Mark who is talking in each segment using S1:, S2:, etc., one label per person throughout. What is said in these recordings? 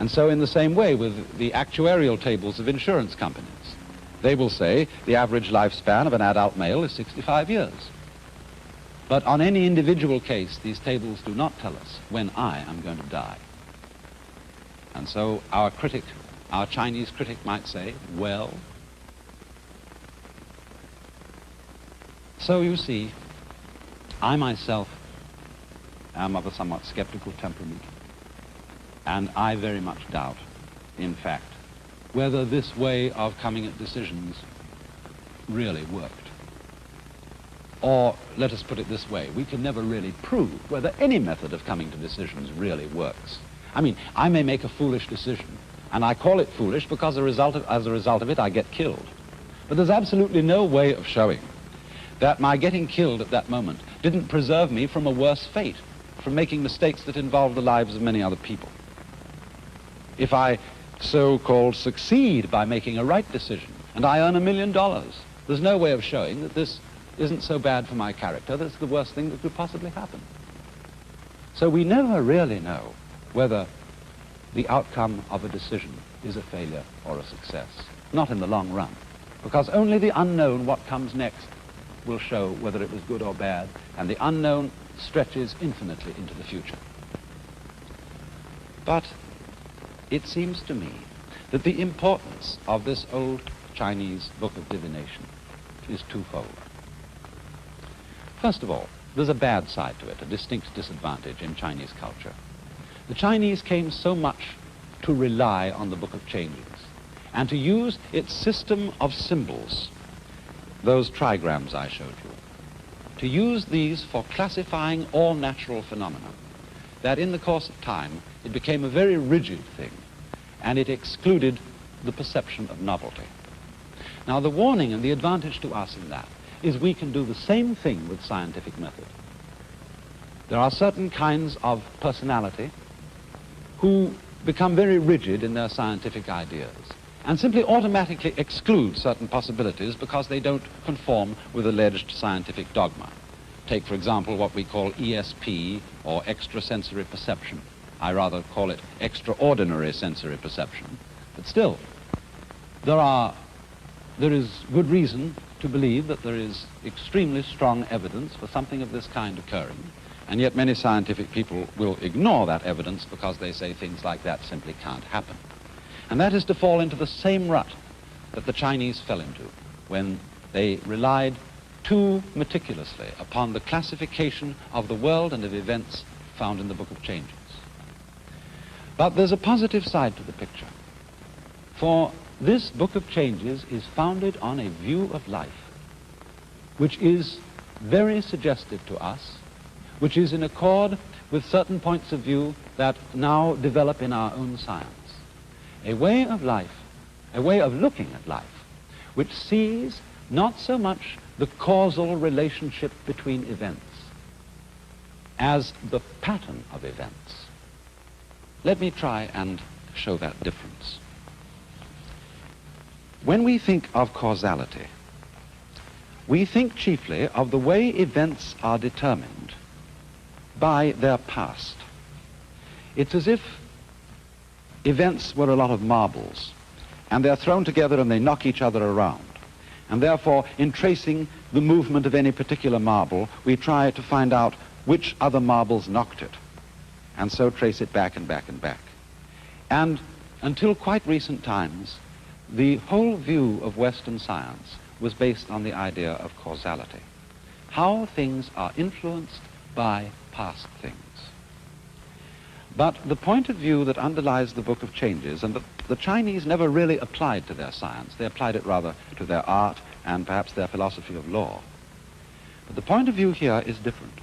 S1: And so in the same way with the actuarial tables of insurance companies. They will say the average lifespan of an adult male is 65 years. But on any individual case, these tables do not tell us when I am going to die. And so our critic, our Chinese critic might say, well, so you see, I myself am of a somewhat skeptical temperament, and I very much doubt, in fact, whether this way of coming at decisions really worked. Or, let us put it this way, we can never really prove whether any method of coming to decisions really works. I mean, I may make a foolish decision, and I call it foolish because as a result of it, I get killed. But there's absolutely no way of showing that my getting killed at that moment didn't preserve me from a worse fate, from making mistakes that involved the lives of many other people. If I so-called succeed by making a right decision, and I earn $1 million, there's no way of showing that this isn't so bad for my character, that's the worst thing that could possibly happen. So we never really know whether the outcome of a decision is a failure or a success, not in the long run, because only the unknown, what comes next, will show whether it was good or bad, and the unknown stretches infinitely into the future. But it seems to me that the importance of this old Chinese book of divination is twofold. First of all, there's a bad side to it, a distinct disadvantage in Chinese culture. The Chinese came so much to rely on the Book of Changes and to use its system of symbols, those trigrams I showed you, to use these for classifying all natural phenomena, that in the course of time it became a very rigid thing, and it excluded the perception of novelty. Now the warning and the advantage to us in that is we can do the same thing with scientific method. There are certain kinds of personality who become very rigid in their scientific ideas and simply automatically exclude certain possibilities because they don't conform with alleged scientific dogma. Take, for example, what we call ESP, or extrasensory perception. I rather call it extraordinary sensory perception. But still, there is good reason to believe that there is extremely strong evidence for something of this kind occurring, and yet many scientific people will ignore that evidence because they say things like that simply can't happen. And that is to fall into the same rut that the Chinese fell into when they relied too meticulously upon the classification of the world and of events found in the Book of Changes. But there's a positive side to the picture, for this Book of Changes is founded on a view of life which is very suggestive to us, which is in accord with certain points of view that now develop in our own science. A way of life, a way of looking at life, which sees not so much the causal relationship between events as the pattern of events. Let me try and show that difference. When we think of causality, we think chiefly of the way events are determined by their past. It's as if events were a lot of marbles, and they're thrown together and they knock each other around. And therefore, in tracing the movement of any particular marble, we try to find out which other marbles knocked it, and so trace it back and back and back. And until quite recent times, the whole view of Western science was based on the idea of causality, how things are influenced by past things. But the point of view that underlies the Book of Changes, and that the Chinese never really applied to their science, they applied it rather to their art and perhaps their philosophy of law. But the point of view here is different.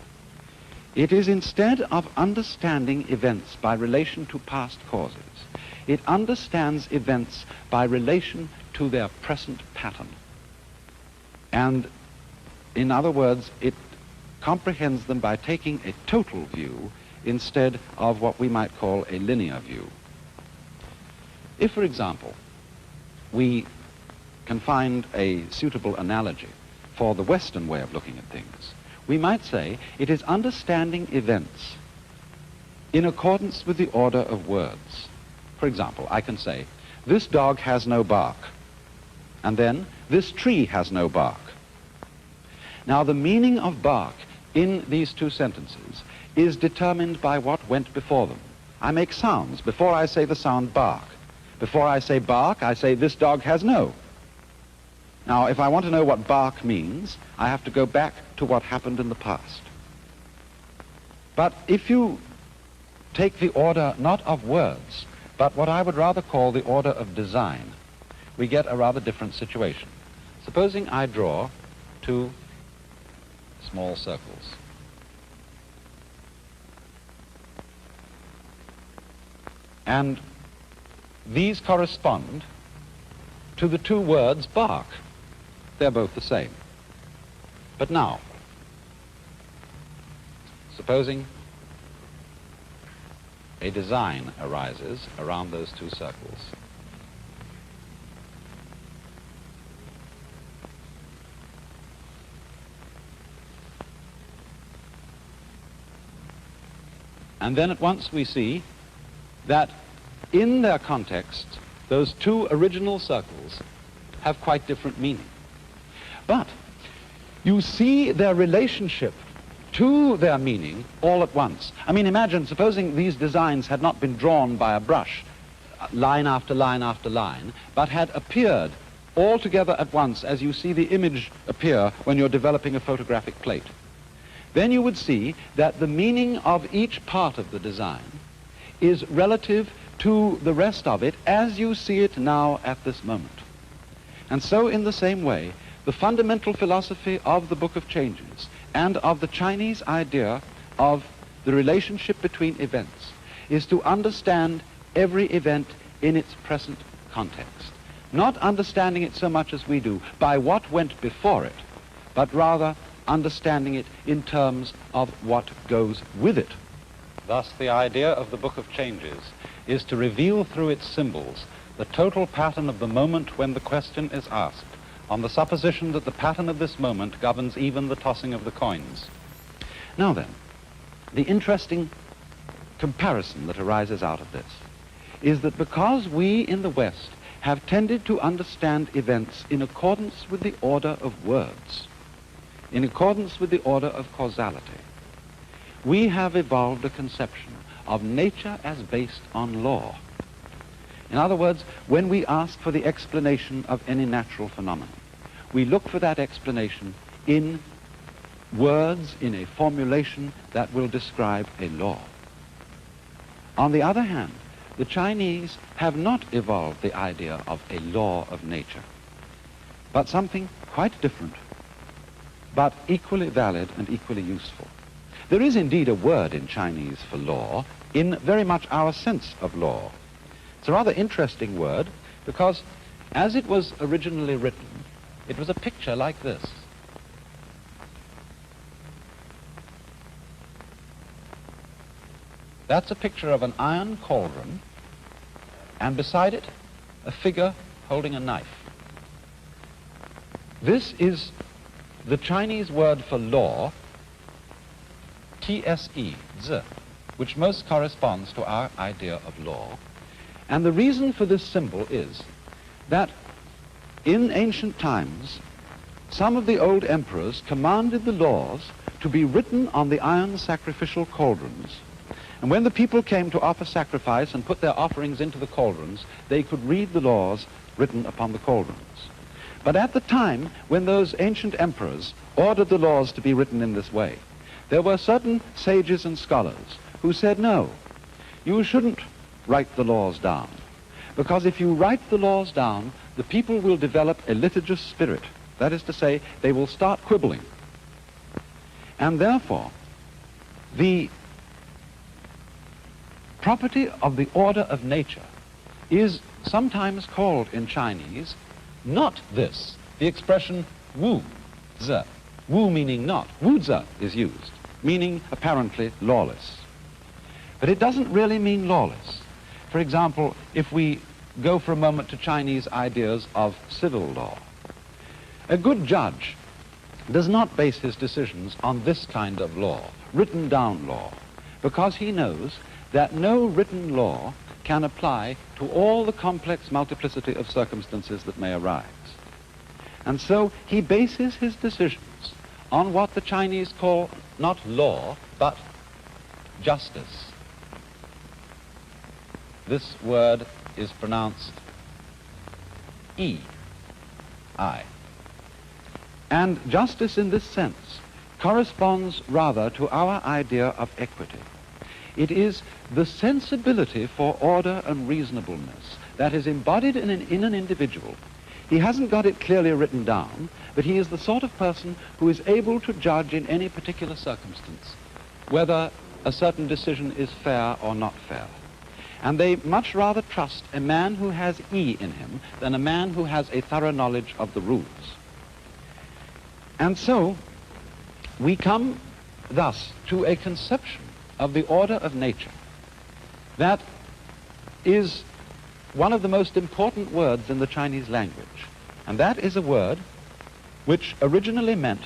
S1: It is, instead of understanding events by relation to past causes, it understands events by relation to their present pattern. And in other words, it comprehends them by taking a total view instead of what we might call a linear view. If, for example, we can find a suitable analogy for the Western way of looking at things, we might say it is understanding events in accordance with the order of words. For example, I can say, this dog has no bark, and then, this tree has no bark. Now, the meaning of bark in these two sentences is determined by what went before them. I make sounds before I say the sound bark. Before I say bark, I say this dog has no. Now, if I want to know what bark means, I have to go back to what happened in the past. But if you take the order not of words, but what I would rather call the order of design, we get a rather different situation. Supposing I draw two small circles. And these correspond to the two words bark. They're both the same. But now, supposing a design arises around those two circles. And then at once we see that in their context, those two original circles have quite different meaning. But you see their relationship to their meaning all at once. I mean, imagine, supposing these designs had not been drawn by a brush, line after line after line, but had appeared all together at once as you see the image appear when you're developing a photographic plate. Then you would see that the meaning of each part of the design is relative to the rest of it as you see it now at this moment. And so in the same way, the fundamental philosophy of the Book of Changes and of the Chinese idea of the relationship between events is to understand every event in its present context, not understanding it so much as we do by what went before it, but rather understanding it in terms of what goes with it. Thus, the idea of the Book of Changes is to reveal through its symbols the total pattern of the moment when the question is asked, on the supposition that the pattern of this moment governs even the tossing of the coins. Now then, the interesting comparison that arises out of this is that because we in the West have tended to understand events in accordance with the order of words, in accordance with the order of causality, we have evolved a conception of nature as based on law. In other words, when we ask for the explanation of any natural phenomenon, we look for that explanation in words, in a formulation that will describe a law. On the other hand, the Chinese have not evolved the idea of a law of nature, but something quite different, but equally valid and equally useful. There is indeed a word in Chinese for law, in very much our sense of law. It's a rather interesting word because as it was originally written, it was a picture like this. That's a picture of an iron cauldron, and beside it, a figure holding a knife. This is the Chinese word for law, TSE, Z, which most corresponds to our idea of law. And the reason for this symbol is that in ancient times, some of the old emperors commanded the laws to be written on the iron sacrificial cauldrons. And when the people came to offer sacrifice and put their offerings into the cauldrons, they could read the laws written upon the cauldrons. But at the time when those ancient emperors ordered the laws to be written in this way, there were certain sages and scholars who said, no, you shouldn't write the laws down, because if you write the laws down, the people will develop a litigious spirit. That is to say, they will start quibbling. And therefore, the property of the order of nature is sometimes called in Chinese not this. The expression wu, ze, wu meaning not, wu ze is used, meaning apparently lawless. But it doesn't really mean lawless. For example, if we go for a moment to Chinese ideas of civil law, a good judge does not base his decisions on this kind of law, written down law, because he knows that no written law can apply to all the complex multiplicity of circumstances that may arise. And so he bases his decisions on what the Chinese call not law, but justice. This word is pronounced I. And justice in this sense corresponds rather to our idea of equity. It is the sensibility for order and reasonableness that is embodied in an individual. He hasn't got it clearly written down, but he is the sort of person who is able to judge in any particular circumstance whether a certain decision is fair or not fair. And they much rather trust a man who has E in him than a man who has a thorough knowledge of the rules. And so we come thus to a conception of the order of nature that is one of the most important words in the Chinese language. And that is a word which originally meant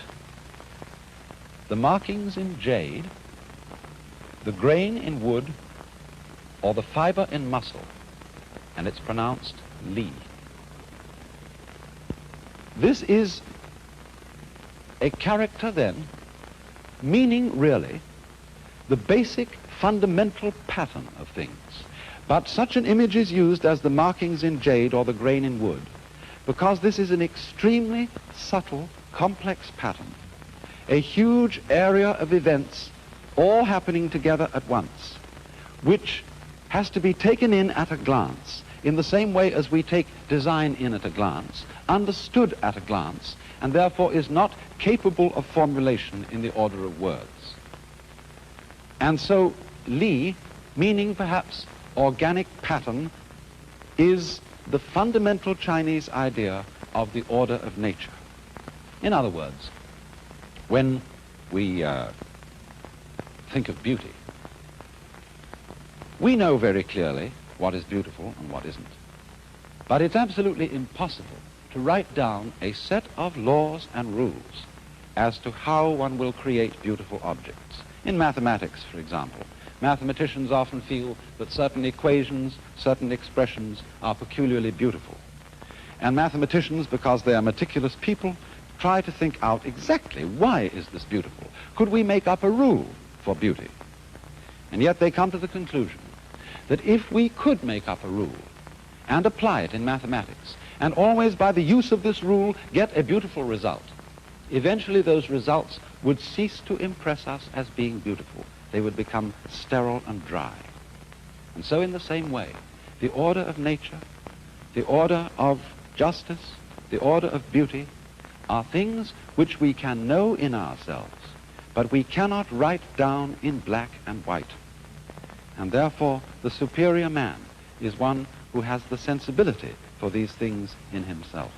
S1: the markings in jade, the grain in wood, or the fiber in muscle, and it's pronounced li. This is a character then, meaning really the basic fundamental pattern of things. But such an image is used as the markings in jade or the grain in wood because this is an extremely subtle, complex pattern, a huge area of events all happening together at once, which has to be taken in at a glance, in the same way as we take design in at a glance, understood at a glance, and therefore is not capable of formulation in the order of words. And so li, meaning perhaps organic pattern, is the fundamental Chinese idea of the order of nature. In other words, when we think of beauty, we know very clearly what is beautiful and what isn't. But it's absolutely impossible to write down a set of laws and rules as to how one will create beautiful objects. In mathematics, for example, mathematicians often feel that certain equations, certain expressions are peculiarly beautiful. And mathematicians, because they are meticulous people, try to think out exactly why is this beautiful. Could we make up a rule for beauty? And yet they come to the conclusion that if we could make up a rule and apply it in mathematics, and always by the use of this rule get a beautiful result, eventually those results would cease to impress us as being beautiful. They would become sterile and dry. And so in the same way, the order of nature, the order of justice, the order of beauty are things which we can know in ourselves, but we cannot write down in black and white. And therefore, the superior man is one who has the sensibility for these things in himself.